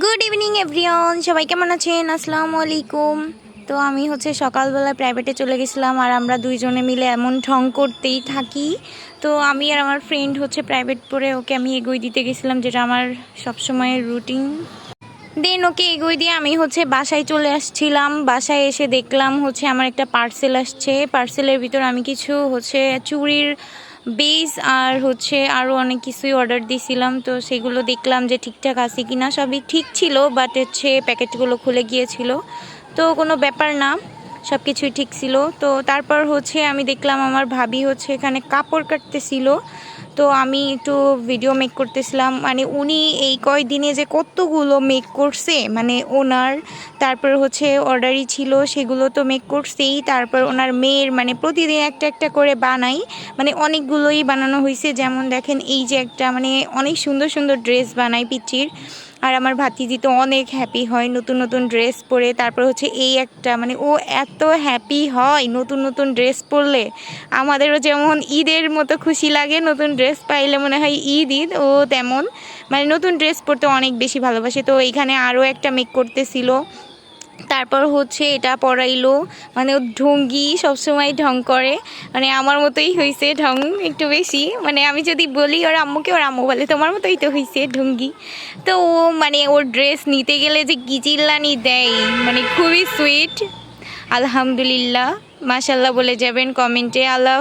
Good evening everyone, সবাই কেমন আছেন? আসসালামু আলাইকুম। তো আমি সকালবেলা প্রাইভেটে চলে গেছিলাম, আর আমরা দুইজনে মিলে এমন ঢং করতেই থাকি। তো আমি আর আমার ফ্রেন্ড প্রাইভেট পড়ে ওকে আমি এগোই দিতে গেছিলাম, যেটা আমার সবসময়ের রুটিন। দেন ওকে এগোই দিয়ে আমি বাসায় চলে আসছিলাম। বাসায় এসে দেখলাম আমার একটা পার্সেল আসছে। পার্সেলের ভিতর আমি কিছু চুড়ির বেস আর আরও অনেক কিছুই অর্ডার দিয়েছিলাম। তো সেগুলো দেখলাম যে ঠিকঠাক আছে কি না। সবই ঠিক ছিল, বাট প্যাকেটগুলো খুলে গিয়েছিল। তো কোনো ব্যাপার না, সব কিছুই ঠিক ছিল। তো তারপর আমি দেখলাম আমার ভাবি এখানে কাপড় কাটতেছিল। তো আমি একটু ভিডিও মেক করতেছিলাম। মানে উনি এই কয়দিনে যে কতগুলো মেক করছে, মানে ওনার তারপর অর্ডারই ছিল, সেগুলো তো মেক করছেই। তারপর ওনার মেয়ের মানে প্রতিদিন একটা একটা করে বানাই, মানে অনেকগুলোই বানানো হয়েছে। যেমন দেখেন এই যে একটা মানে অনেক সুন্দর সুন্দর ড্রেস বানাই পিচির। আর আমার ভাতিজি তো অনেক হ্যাপি হয় নতুন নতুন ড্রেস পরে। তারপর এই একটা মানে ও এত হ্যাপি হয় নতুন নতুন ড্রেস পরলে। আমাদেরও যেমন ঈদের মতো খুশি লাগে, নতুন ড্রেস পাইলে মনে হয় ঈদ ঈদ, ও তেমন মানে নতুন ড্রেস পরতে অনেক বেশি ভালোবাসে। তো এইখানে আরও একটা মেক করতেছিল। তারপর এটা পড়াইলো। মানে ও ঢঙ্গি, সবসময় ঢং করে, মানে আমার মতোই হয়েছে ঢং একটু বেশি। মানে আমি যদি বলি ওর আম্মুকে, ওর আম্মু বলে তোমার মতোই তো হয়েছে ঢঙ্গি। তো ও মানে ওর ড্রেস নিতে গেলে যে কি চিল্লানি দেয়, মানে খুবই সুইট। আলহামদুলিল্লাহ, মাশাল্লাহ বলে যাবেন কমেন্টে। আল্লাহ